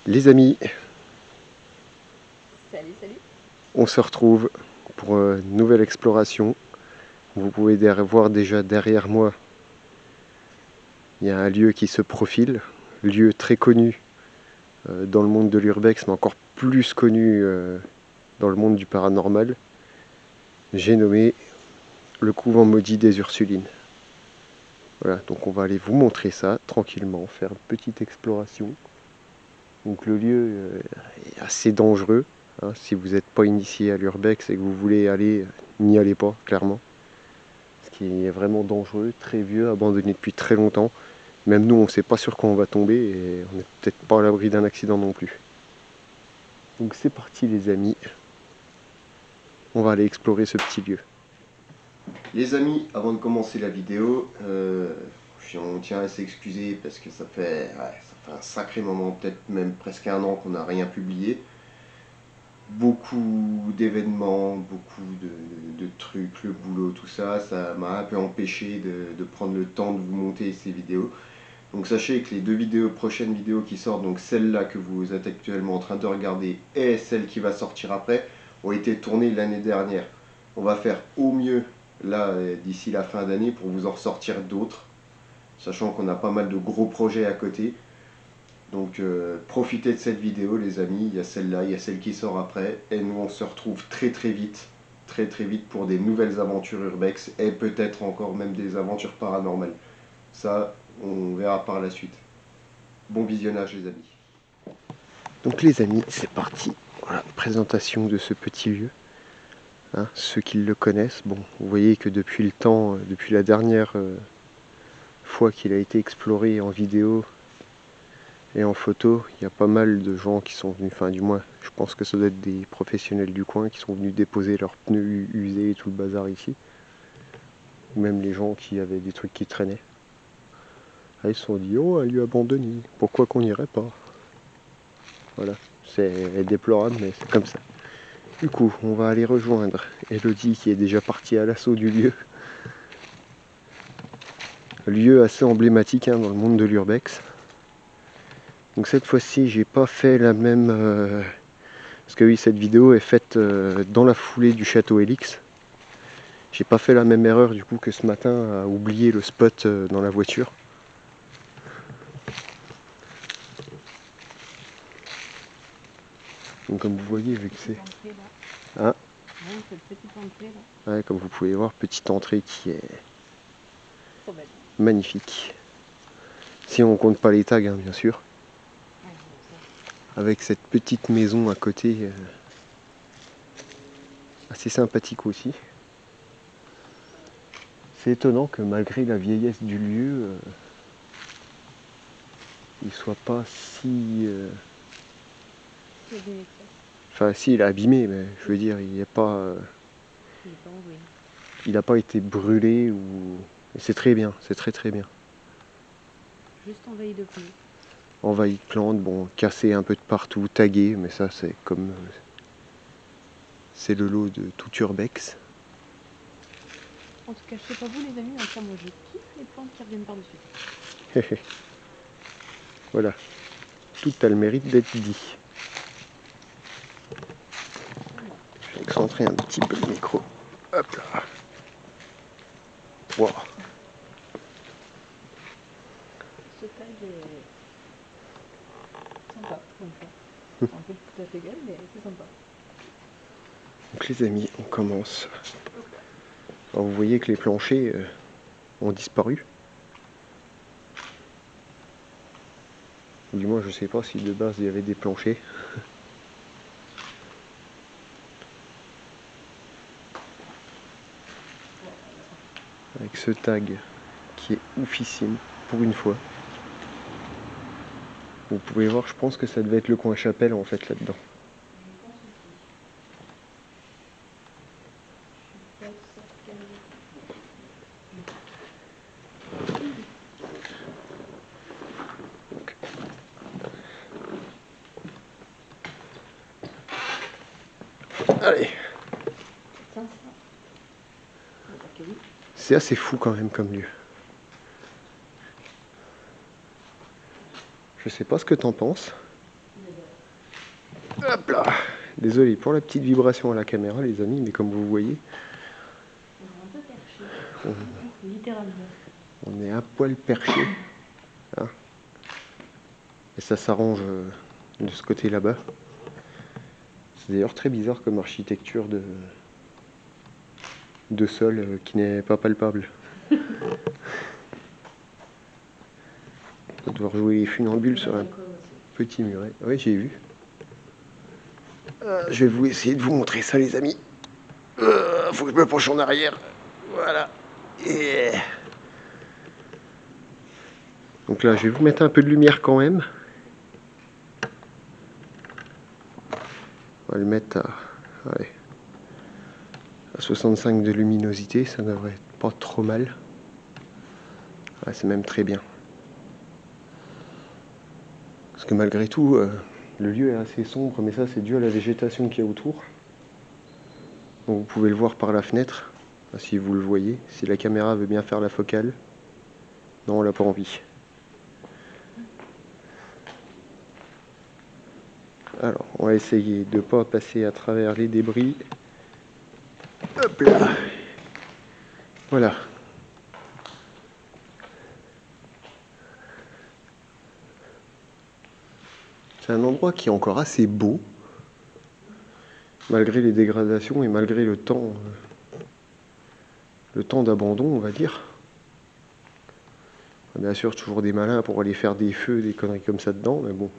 Les amis, Salut, salut. on se retrouve pour une nouvelle exploration. Vous pouvez voir déjà derrière moi, il y a un lieu qui se profile, lieu très connu dans le monde de l'urbex, mais encore plus connu dans le monde du paranormal. J'ai nommé le couvent maudit des Ursulines. Voilà, donc on va aller vous montrer ça tranquillement, faire une petite exploration. Donc le lieu est assez dangereux. Hein, si vous n'êtes pas initié à l'urbex et que vous voulez aller, n'y allez pas, clairement. Ce qui est vraiment dangereux, très vieux, abandonné depuis très longtemps. Même nous, on ne sait pas sur quoi on va tomber et on n'est peut-être pas à l'abri d'un accident non plus. Donc c'est parti les amis, on va aller explorer ce petit lieu. Les amis, avant de commencer la vidéo, on tient à s'excuser parce que ça fait un sacré moment, peut-être même presque un an qu'on n'a rien publié. Beaucoup d'événements, beaucoup de trucs, le boulot, tout ça, ça m'a un peu empêché de prendre le temps de vous monter ces vidéos. Donc sachez que les deux prochaines vidéos qui sortent, donc celle-là que vous êtes actuellement en train de regarder et celle qui va sortir après, ont été tournées l'année dernière. On va faire au mieux là d'ici la fin d'année pour vous en ressortir d'autres, sachant qu'on a pas mal de gros projets à côté. Donc profitez de cette vidéo les amis, il y a celle-là, il y a celle qui sort après, et nous on se retrouve très vite pour des nouvelles aventures urbex et peut-être encore même des aventures paranormales. Ça, on verra par la suite. Bon visionnage les amis. Donc les amis, c'est parti. Voilà, présentation de ce petit lieu. Hein, ceux qui le connaissent, bon, vous voyez que depuis le temps, depuis la dernière fois qu'il a été exploré en vidéo et en photo, il y a pas mal de gens qui sont venus, enfin du moins, je pense que ça doit être des professionnels du coin qui sont venus déposer leurs pneus usés et tout le bazar ici. Ou même les gens qui avaient des trucs qui traînaient. Ah, ils se sont dit, oh, un lieu abandonné, pourquoi qu'on n'irait pas? Voilà, c'est déplorable, mais c'est comme ça. Du coup, on va aller rejoindre Elodie qui est déjà partie à l'assaut du lieu. Lieu assez emblématique hein, dans le monde de l'urbex. Donc cette fois-ci, j'ai pas fait la même... parce que oui, cette vidéo est faite dans la foulée du château Helix. J'ai pas fait la même erreur du coup que ce matin à oublier le spot dans la voiture. Donc comme vous voyez, vu que c'est... Hein, Cette petite entrée là. ouais, comme vous pouvez voir, petite entrée qui est magnifique. Si on compte pas les tags, hein, bien sûr. Avec cette petite maison à côté, assez sympathique aussi. C'est étonnant que malgré la vieillesse du lieu, il soit pas si... Enfin si, il est abîmé, mais je veux dire, il n'est pas... il n'a pas été brûlé ou... Et c'est très bien, c'est très bien. Juste envahi de pneus. Envahi de plantes, bon, cassé un peu de partout, tagué, mais ça c'est comme... c'est le lot de tout urbex. En tout cas, je sais pas vous les amis, mais ça moi je kiffe les plantes qui reviennent par-dessus. Voilà, tout a le mérite d'être dit. Je vais excentrer un petit peu le micro. Hop là. Wow. Ce tag est sympa, comme ça. C'est un peu tout à fait égal, mais c'est sympa. Donc les amis, on commence. Alors vous voyez que les planchers ont disparu. Du moins je sais pas si de base il y avait des planchers. Avec ce tag qui est oufissime pour une fois. Vous pouvez voir, je pense que ça devait être le coin chapelle en fait là-dedans. Allez. C'est assez fou quand même comme lieu. Je sais pas ce que t'en penses. Désolé pour la petite vibration à la caméra les amis, mais comme vous voyez, On est un peu perché. Littéralement. On est un poil perché. Hein. Et ça s'arrange de ce côté là-bas. C'est d'ailleurs très bizarre comme architecture de sol qui n'est pas palpable. On va devoir jouer les funambules sur un petit muret. Oui, j'ai vu. Je vais vous essayer de vous montrer ça les amis. Faut que je me penche en arrière. Voilà. Et... Donc là, je vais vous mettre un peu de lumière quand même. On va le mettre à 65 de luminosité, ça devrait être pas trop mal. Ouais, c'est même très bien. Parce que malgré tout, le lieu est assez sombre, mais ça c'est dû à la végétation qu'il y a autour. Donc vous pouvez le voir par la fenêtre, si vous le voyez, si la caméra veut bien faire la focale. Non, on l'a pas envie. Alors, on va essayer de ne pas passer à travers les débris. Hop là. Voilà. C'est un endroit qui est encore assez beau, malgré les dégradations et malgré le temps d'abandon, on va dire. Bien sûr, toujours des malins pour aller faire des feux, des conneries comme ça dedans, mais bon.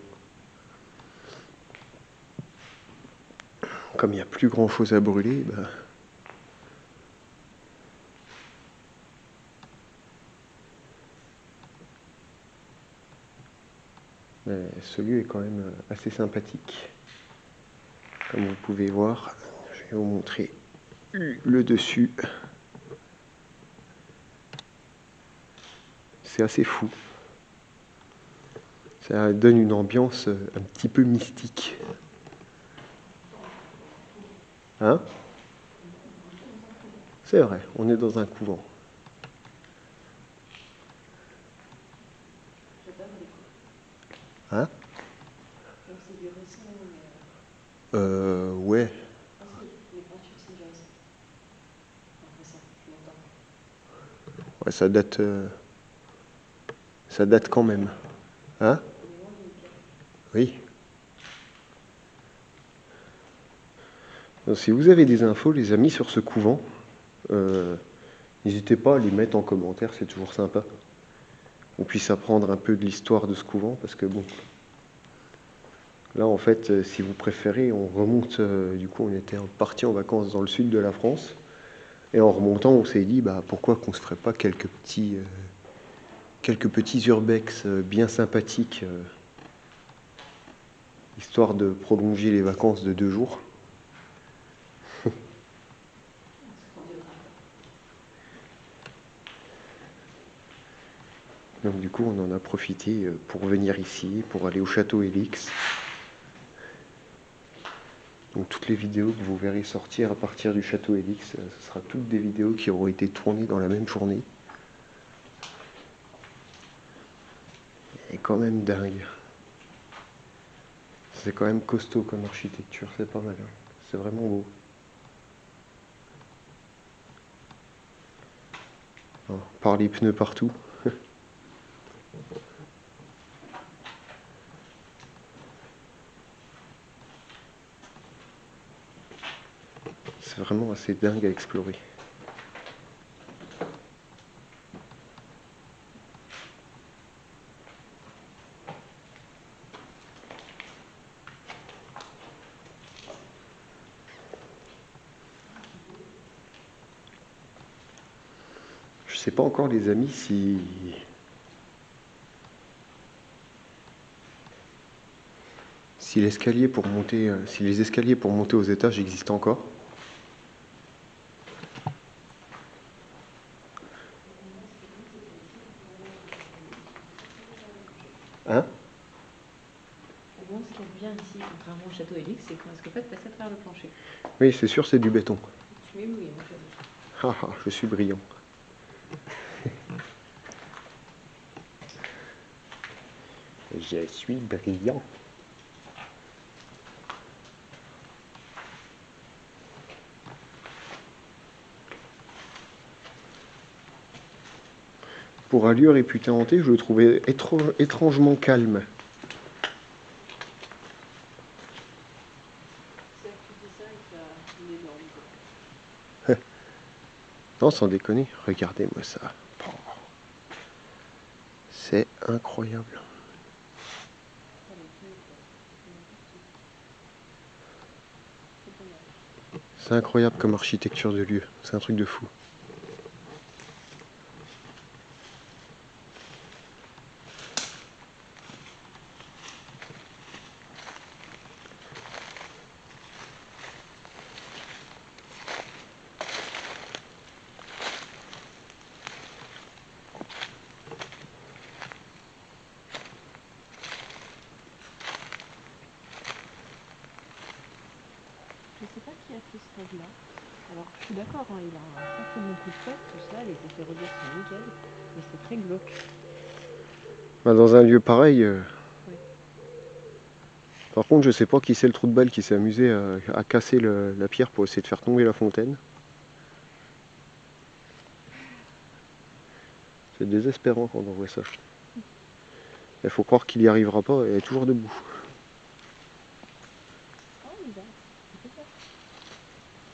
Comme il n'y a plus grand chose à brûler, bah... Mais ce lieu est quand même assez sympathique. Comme vous pouvez voir, je vais vous montrer le dessus. C'est assez fou. Ça donne une ambiance un petit peu mystique. Hein? C'est vrai, on est dans un couvent. Hein? Ouais. Ouais, ça date quand même. Hein? Oui. Donc, si vous avez des infos, les amis, sur ce couvent, n'hésitez pas à les mettre en commentaire, c'est toujours sympa. On puisse apprendre un peu de l'histoire de ce couvent, parce que bon... Là, en fait, si vous préférez, on remonte, du coup, on était parti en vacances dans le sud de la France, et en remontant, on s'est dit, bah, pourquoi qu'on se ferait pas quelques petits urbex bien sympathiques, histoire de prolonger les vacances de 2 jours. Donc du coup, on en a profité pour venir ici, pour aller au château Élix. Donc toutes les vidéos que vous verrez sortir à partir du château Élix, ce sera toutes des vidéos qui auront été tournées dans la même journée. Et quand même dingue. C'est quand même costaud comme architecture, c'est pas mal. Hein. C'est vraiment beau. Oh, par les pneus partout. C'est vraiment assez dingue à explorer. Je sais pas encore les amis si l'escalier pour monter, si les escaliers pour monter aux étages existent encore. Hein? Bon, ce qui est bien ici, contrairement au château Élix, c'est qu'on risque pas de passer à travers le plancher. Oui, c'est sûr, c'est du béton. Tu m'éblouis, mon chéri. Ah, ah, je suis brillant. Je suis brillant. Pour un lieu réputé hanté, je le trouvais étrangement calme. C'est à côté de ça et ça une énorme. Non, sans déconner, regardez-moi ça. C'est incroyable. C'est incroyable comme architecture de lieu. C'est un truc de fou. Je sais pas qui a fait ce rêve-là. Alors, je suis d'accord, hein, il a un sacré bon coup de tête, tout ça, les effets reliefs sont nickel, mais c'est très glauque. Bah, dans un lieu pareil. Oui. Par contre, je sais pas qui c'est le trou de balle qui s'est amusé à casser la pierre pour essayer de faire tomber la fontaine. C'est désespérant quand on voit ça. Il faut croire qu'il y arrivera pas et elle est toujours debout. Oh, les gars, c'est ça.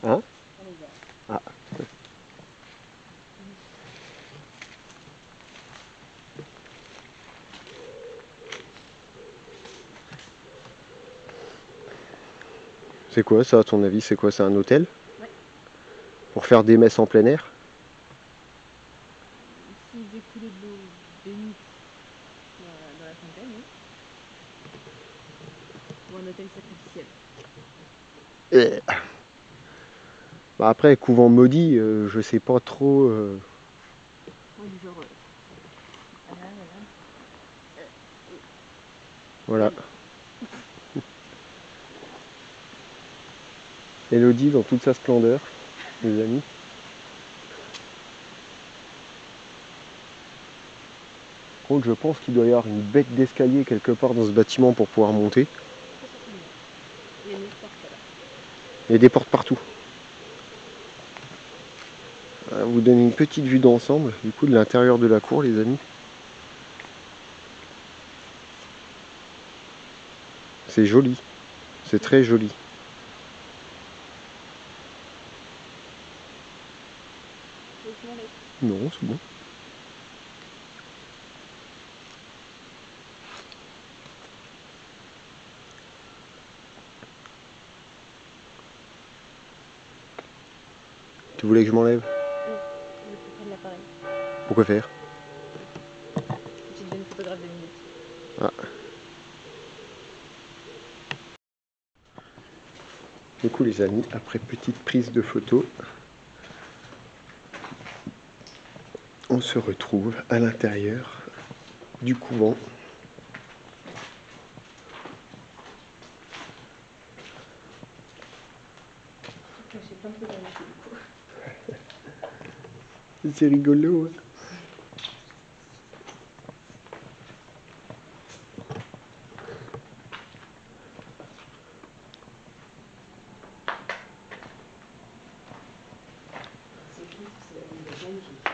Hein? Oh, les gars. Ah. C'est quoi ça à ton avis? C'est quoi? C'est un hôtel? Ouais. Pour faire des messes en plein air? S'ils écoulaient de l'eau bénite dans la fontaine, oui. Ou un hôtel sacrificiel. Bah après, couvent maudit, je sais pas trop. Ouais, du genre. Voilà. Elodie dans toute sa splendeur, les amis. Par contre, je pense qu'il doit y avoir une bête d'escalier quelque part dans ce bâtiment pour pouvoir monter. Il y a une porte là. Il y a des portes partout. On va vous donner une petite vue d'ensemble, du coup, de l'intérieur de la cour, les amis. C'est joli. C'est très joli. Non, c'est bon. Tu voulais que je m'enlève? Non, je vais prendre l'appareil. Pourquoi faire? J'ai déjà une photographe de minutes. Ah. Du coup, les amis, après petite prise de photo, on se retrouve à l'intérieur du couvent. J'ai plein de photographies du coup. C'est rigolo, hein. C'est magnifique.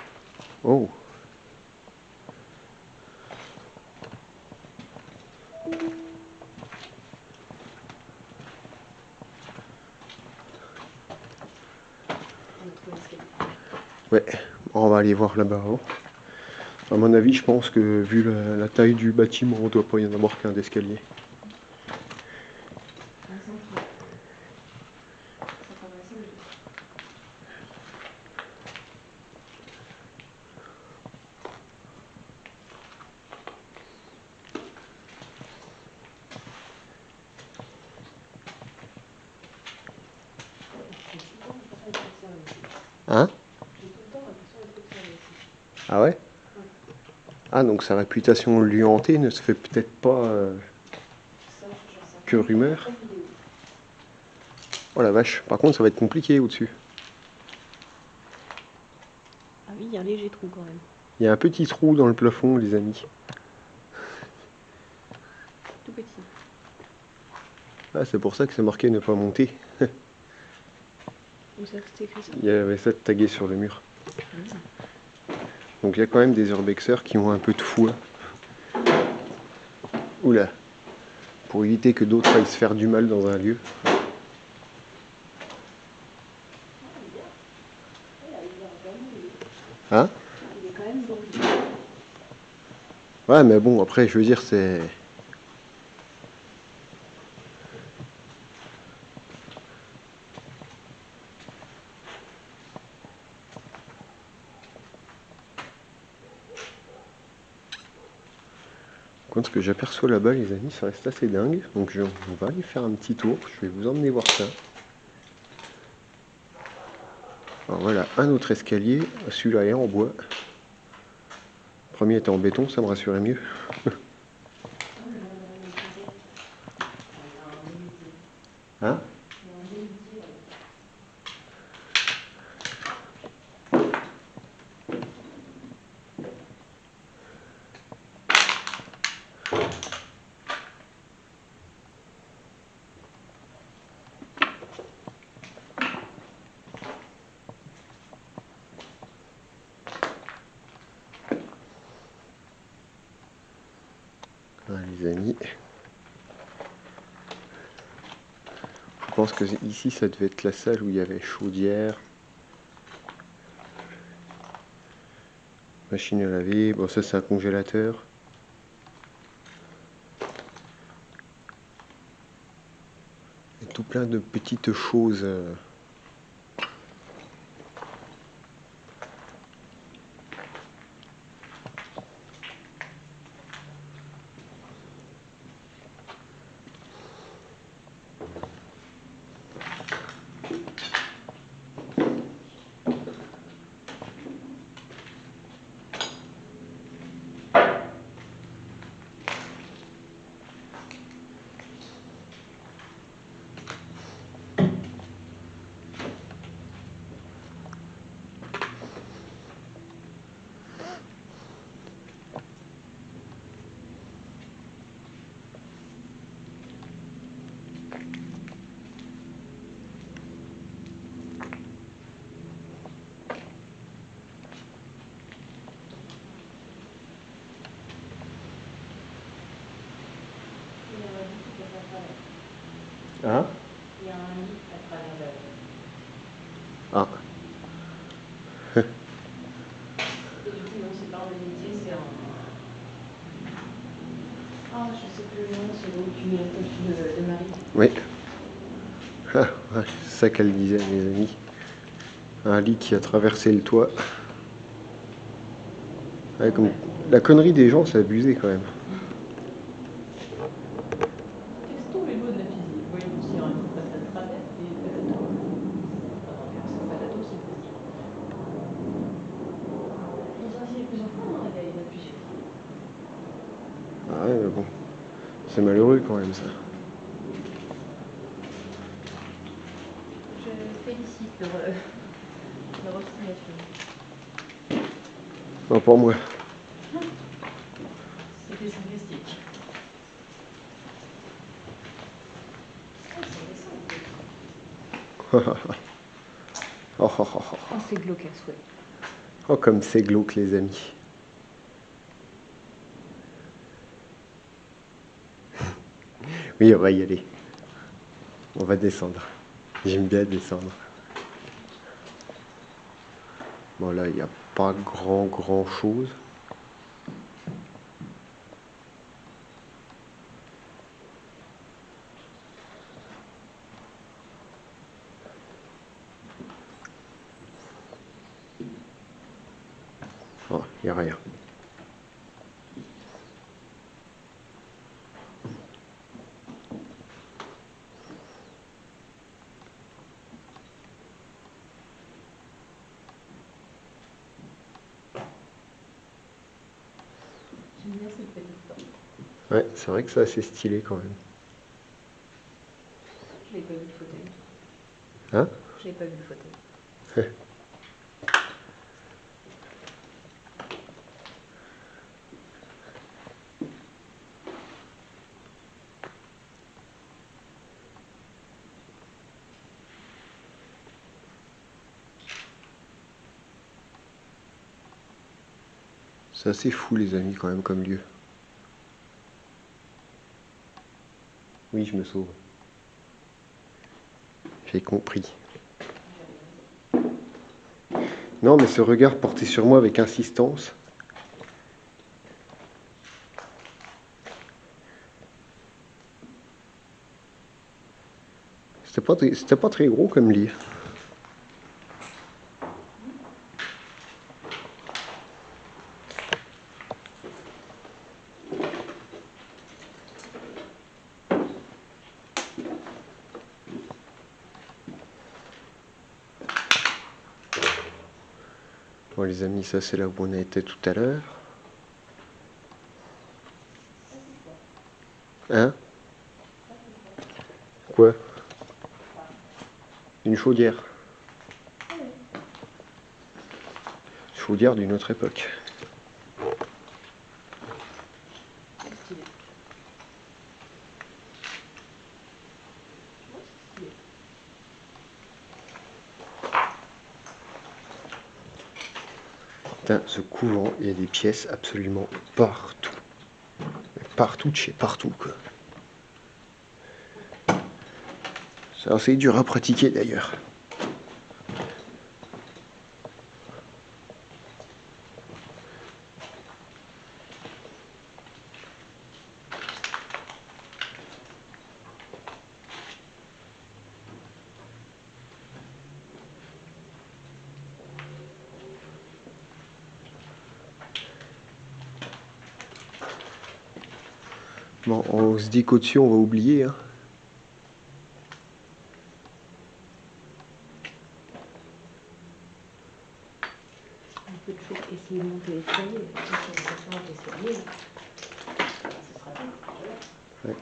Oh. Ouais, on va aller voir là-bas. À mon avis, je pense que vu la taille du bâtiment, on doit pas y en avoir qu'un d'escalier. Hein? Ah ouais? Ah, donc sa réputation lui hantée ne se fait peut-être pas que rumeur. Oh la vache, par contre ça va être compliqué au-dessus. Ah oui, il y a un léger trou quand même. Il y a un petit trou dans le plafond, les amis. Tout petit. Ah, c'est pour ça que c'est marqué ne pas monter. Où ça, c'est écrit ça? Il y avait ça tagué sur le mur. Donc il y a quand même des urbexeurs qui ont un peu de foi. Oula, pour éviter que d'autres aillent se faire du mal dans un lieu. Hein? Il est quand même bon. Ouais, mais bon, après, je veux dire, c'est... Contre ce que j'aperçois là-bas, les amis, ça reste assez dingue. Donc on va aller faire un petit tour. Je vais vous emmener voir ça. Alors voilà, un autre escalier. Celui-là est en bois. Le premier était en béton, ça me rassurait mieux. Hein? Voilà, les amis. Je pense que ici, ça devait être la salle où il y avait chaudière, machine à laver. Bon, ça, c'est un congélateur. Et tout plein de petites choses. Hein? Il y a un lit à travers le... Ah. Et du coup, non, c'est pas un métier, c'est un... Ah, je sais plus le nom, c'est l'eau qui met la statue de Marie. Oui. Ah, ouais, c'est ça qu'elle disait, mes amis. Un lit qui a traversé le toit. Ouais, comme... La connerie des gens, c'est abusé quand même. Texto les mots de la physique. Voyez-vous si un lit passe à travers et patato. Ah non, c'est patato, c'est possible. Ils ont essayé plusieurs fois, hein, il y a plusieurs fois. Ah ouais, mais bon. C'est malheureux quand même, ça. Je félicite leur obstination. Non, pour moi. C'était sarcastique. Ah, ils sont récents, en fait. Oh, oh, oh, oh. Oh, c'est glauque à souhait. Oh, comme c'est glauque, les amis. Oui, on va y aller. On va descendre. J'aime bien descendre. Bon, là, il n'y a pas grand chose. Oh, il n'y a rien. J'aime bien cette petite porte. Ouais, c'est vrai que c'est assez stylé quand même. Je n'ai pas vu le fauteuil. Hein? Je n'ai pas vu le fauteuil. C'est assez fou les amis quand même comme lieu. Oui, je me sauve. J'ai compris. Non, mais ce regard porté sur moi avec insistance. C'était pas très gros comme lit. Bon les amis, ça c'est là où on a été tout à l'heure. Hein? Quoi? Une chaudière. Chaudière d'une autre époque. Putain, ce couvent, il y a des pièces absolument partout. Partout de chez partout, quoi. C'est assez dur à pratiquer d'ailleurs. Bon, on se dit qu'au-dessus, on va oublier. Hein. On peut toujours essayer de monter l'escalier. Si on monte l'escalier, ce sera tout. Ouais.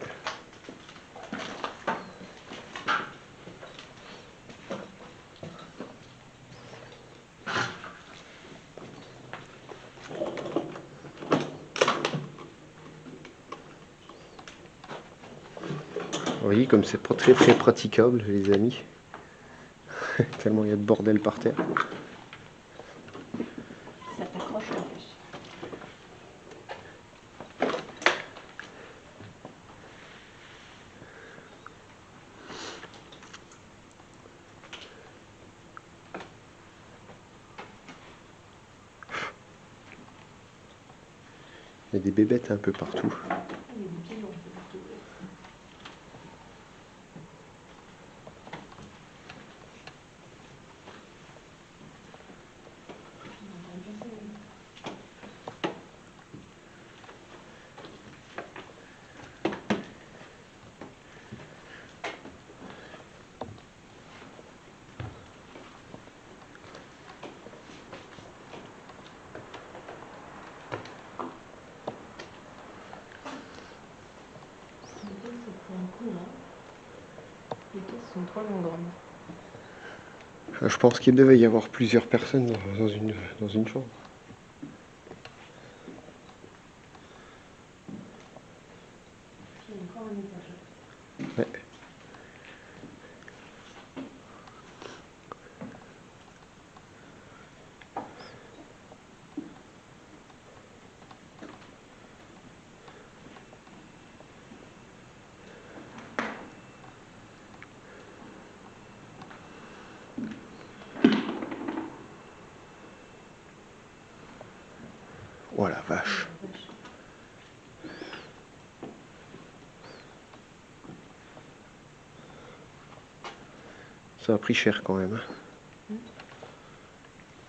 Vous voyez comme c'est pas très praticable les amis. Tellement il y a de bordel par terre. Ça t'accroche en plus. Il y a des bébêtes un peu partout. Il y a des pigeons un peu partout. Les pièces sont trop grandes. Je pense qu'il devait y avoir plusieurs personnes dans une chambre. Il y a encore un étage. Ouais. Oh la vache. Ça a pris cher quand même.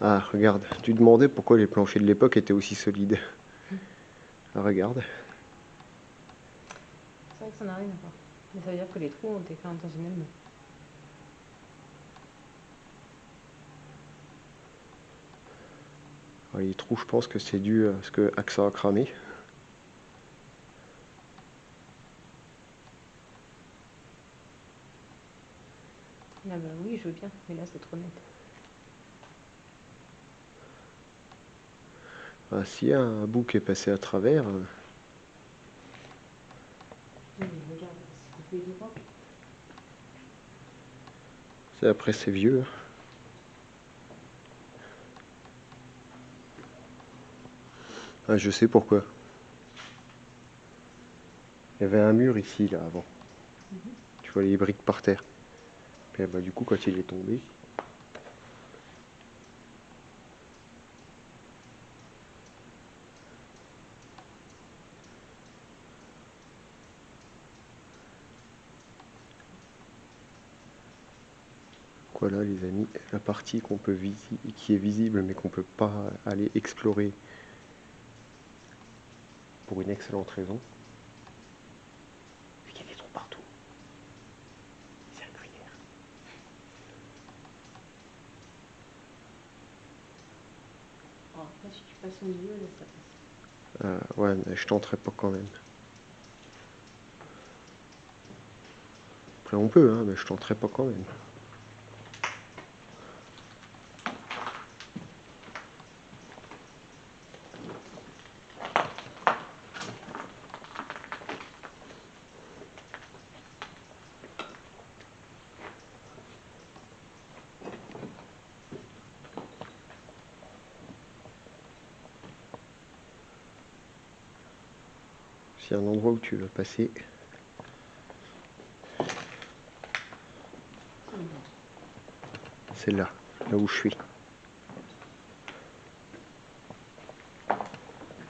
Ah, regarde, tu demandais pourquoi les planchers de l'époque étaient aussi solides. Ah, regarde. C'est vrai que ça n'a rien à voir. Mais ça veut dire que les trous ont été faits intentionnellement. Alors, les trous, je pense que c'est dû à ce que AXA a cramé. Ah bah oui, je veux bien, mais là c'est trop net. Ah, s'il y a un bout qui est passé à travers, Oui, mais regarde, c'est coupé de droit. après c'est vieux. Ah, je sais pourquoi. Il y avait un mur ici, là, avant. Tu vois les briques par terre. Et bah, du coup, quand il est tombé... Voilà les amis, la partie qu'on peut qui est visible mais qu'on peut pas aller explorer pour une excellente raison. C'est qu'il y a des trous partout. C'est un gruyère. Oh, là, si tu passes au milieu, là, ça passe. Ouais, mais je tenterai pas quand même. Après on peut, hein, mais je tenterai pas quand même. S'il y a un endroit où tu veux passer... C'est là, là où je suis. Et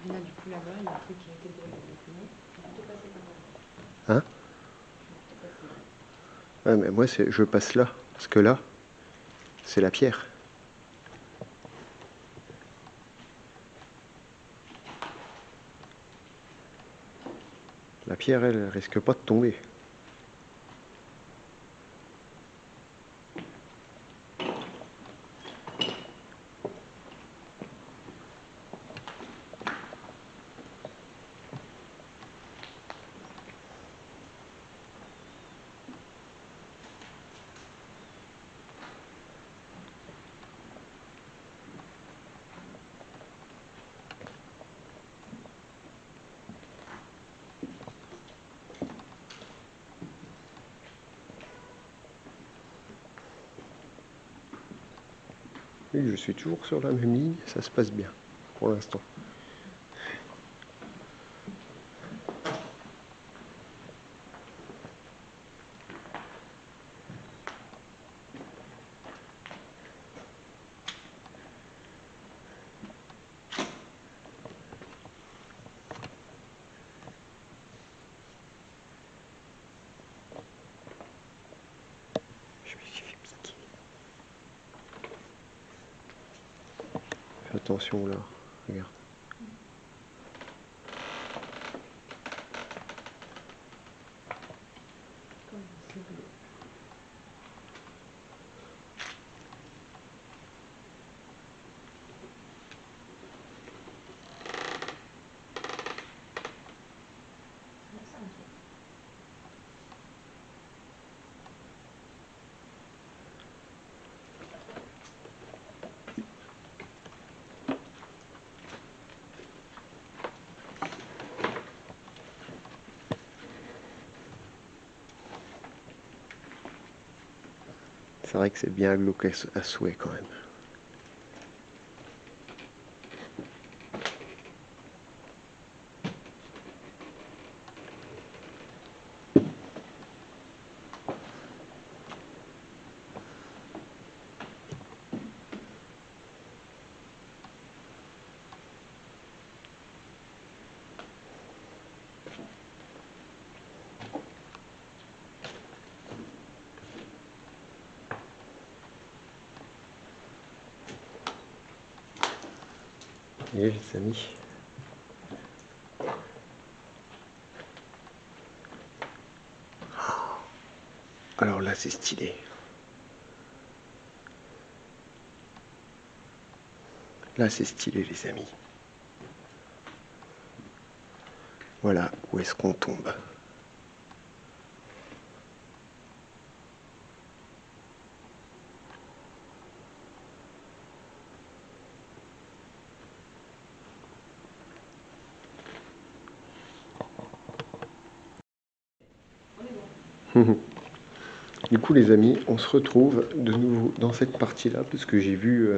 là, du coup, là-bas, il y a un truc qui a été dessiné. Je vais plutôt passer par là. Hein? Je vais plutôt passer là. Ouais, mais moi je passe là, parce que là, c'est la pierre. La pierre, elle risque pas de tomber. Oui, je suis toujours sur la même ligne, ça se passe bien, pour l'instant. Je me suis fait piquer. Fais attention là, regarde. Comme c'est bleu. Ça, ok. C'est vrai que c'est bien glauque à souhait quand même. Et les amis, alors là c'est stylé. Là c'est stylé les amis. Voilà où est-ce qu'on tombe. Du coup les amis, on se retrouve de nouveau dans cette partie là parce que j'ai vu,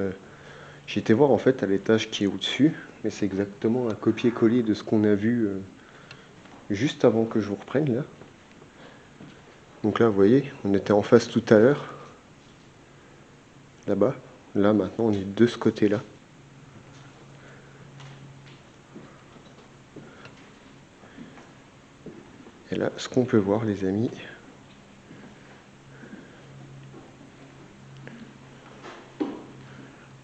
j'ai été voir en fait à l'étage qui est au-dessus mais c'est exactement un copier-coller de ce qu'on a vu juste avant que je vous reprenne là. Donc là, vous voyez, on était en face tout à l'heure, là-bas. Là, maintenant, on est de ce côté-là. Et là, ce qu'on peut voir, les amis,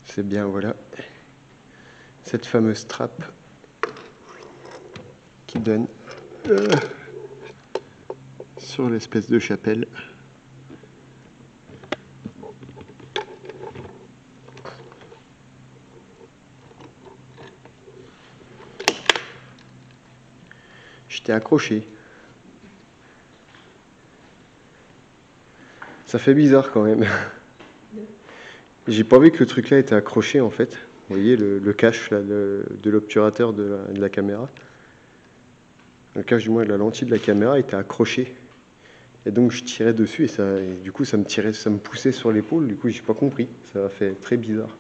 c'est bien, voilà, cette fameuse trappe qui donne sur l'espèce de chapelle. J'étais accroché. Ça fait bizarre quand même. J'ai pas vu que le truc là était accroché en fait. Vous voyez le cache là, de l'obturateur de la caméra. Le cache du moins de la lentille de la caméra était accroché. Et donc je tirais dessus et du coup ça me poussait sur l'épaule. Du coup j'ai pas compris. Ça a fait très bizarre.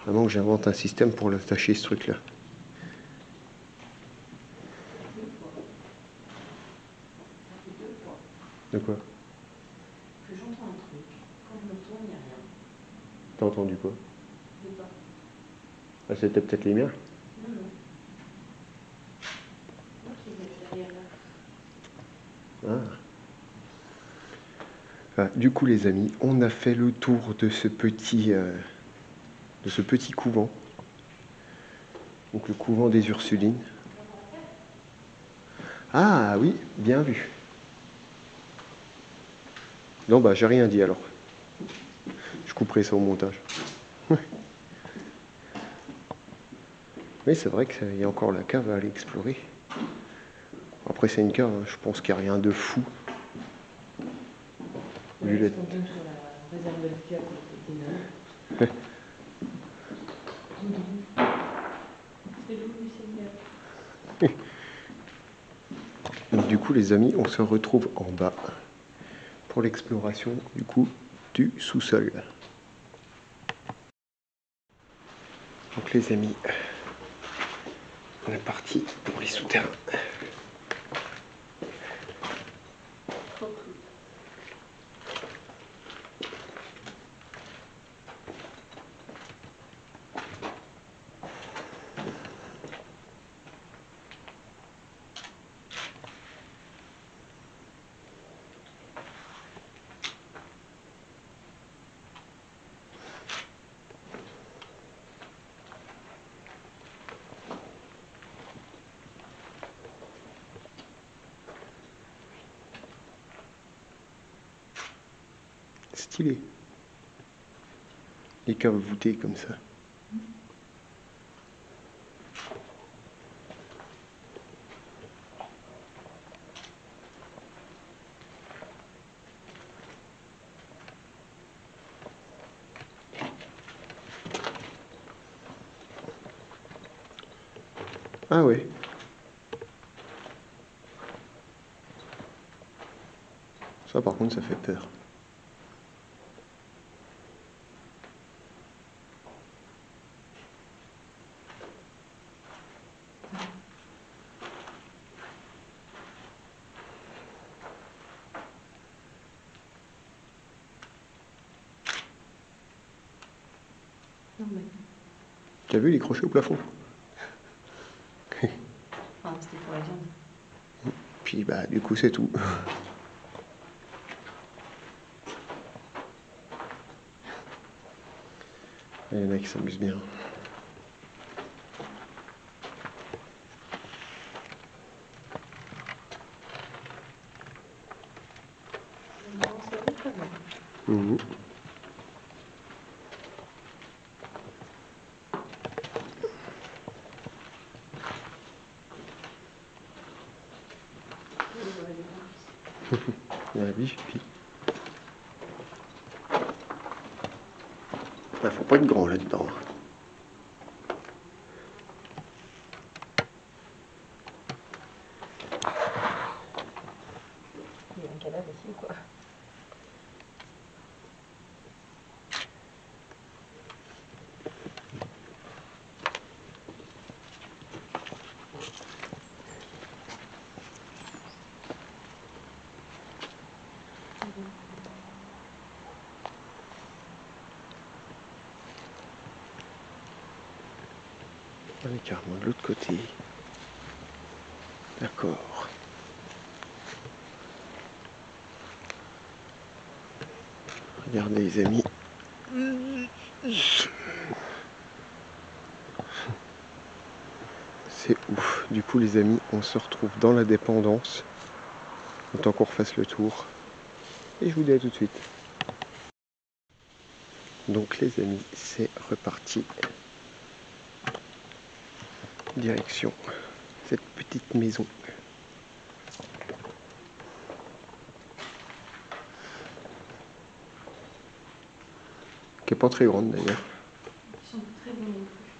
Vraiment que j'invente un système pour l'attacher ce truc là. De quoi? Que j'entends un truc, quand je me tourne, il n'y a rien. T'as entendu quoi? Je sais pas. Ah, c'était peut-être les miens. Non, non. Moi qui vais derrière là. Ah. Du coup les amis, on a fait le tour de ce petit couvent. Donc le couvent des Ursulines. Ah oui, bien vu. Non bah j'ai rien dit alors. Je couperai ça au montage. Oui c'est vrai qu'il y a encore la cave à aller explorer. Après c'est une cave, hein. Je pense qu'il n'y a rien de fou. Vu la... sur la réserve de l'Afrique, c'était énorme. C'est le loup du Seigneur. Donc du coup les amis, on se retrouve en bas pour l'exploration du coup du sous-sol. Donc les amis, on est parti pour les souterrains. Stylé. Les caves voûtées comme ça. Ah ouais. Ça par contre ça fait peur. Non mais... T'as vu les crochets au plafond? Ah, c'était pour la viande. Puis bah du coup c'est tout. Il y en a qui s'amusent bien. Non, ça va pas mal. Mmh. Ouais, oui. Bah, faut pas être grand là-dedans. y a un cadavre ici ou quoi? On est carrément de l'autre côté. D'accord. Regardez les amis. C'est ouf. Du coup les amis, on se retrouve dans la dépendance. Autant qu'on refasse le tour. Et je vous dis à tout de suite. Donc les amis, c'est reparti. Direction cette petite maison. Qui est pas très grande d'ailleurs. Ils sont très bons non plus.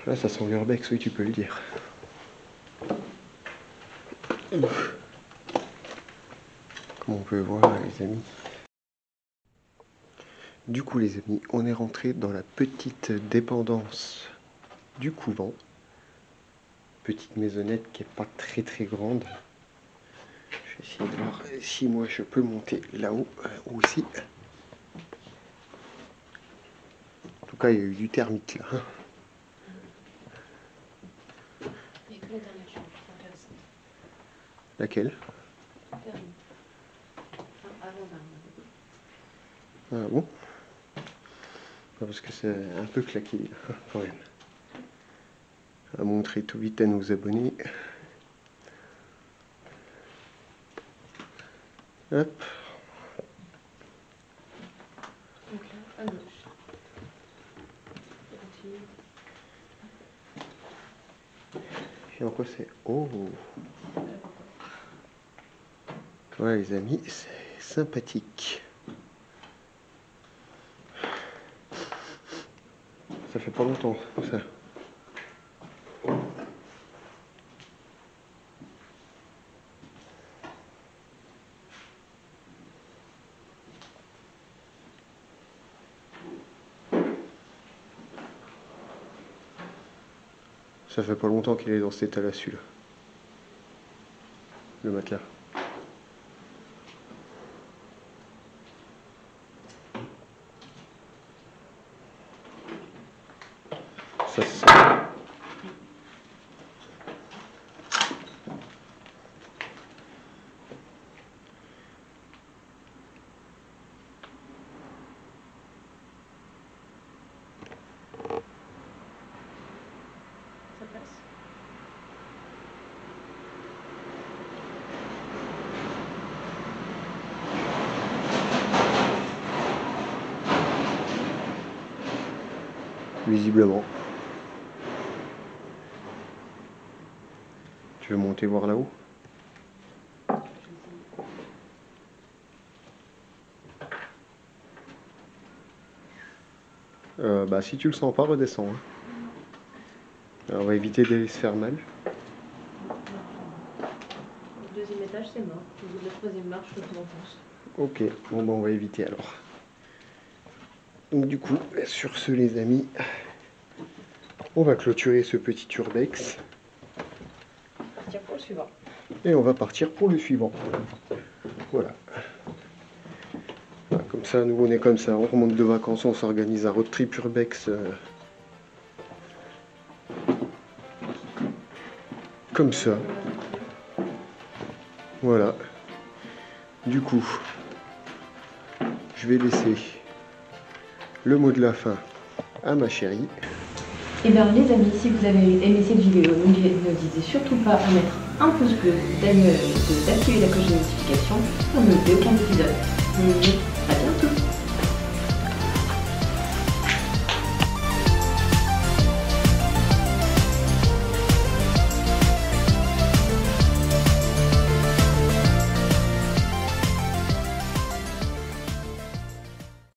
Là ça sent l'urbex, oui tu peux le dire. Comme on peut voir les amis. Du coup les amis, on est rentré dans la petite dépendance du couvent. Petite maisonnette qui est pas très grande. Je vais essayer de voir si moi je peux monter là-haut aussi. En tout cas il y a eu du thermique là. Il y a que la dernière chambre intéressante. Laquelle? Dernière. Enfin, avant-dernière. Ah bon? Parce que c'est un peu claqué quand même. À montrer tout vite à nos abonnés. Hop. Donc là, à gauche. Et en quoi c'est? Oh! Ouais les amis, c'est sympathique. Ça fait pas longtemps ça. Ça fait pas longtemps qu'il est dans cet état-là, celui-là. Le matelas. Ça se sent. Ça passe. Visiblement. Tu veux monter voir là-haut? Bah si tu le sens pas, redescends. Hein. Alors, on va éviter d'aller se faire mal. Le deuxième étage, c'est mort. Au bout de la troisième marche, je pense. Ok, bon bah on va éviter alors. Donc du coup, sur ce les amis, on va clôturer ce petit urbex. Partir pour le suivant. Et on va partir pour le suivant. Voilà. Comme ça, nous on est comme ça, on remonte de vacances, on s'organise un road trip urbex. Comme ça. Voilà. Du coup, je vais laisser le mot de la fin à ma chérie. Et bien les amis, si vous avez aimé cette vidéo, n'hésitez surtout pas à mettre un pouce bleu, d'activer la cloche de notification pour ne louper aucun épisode. À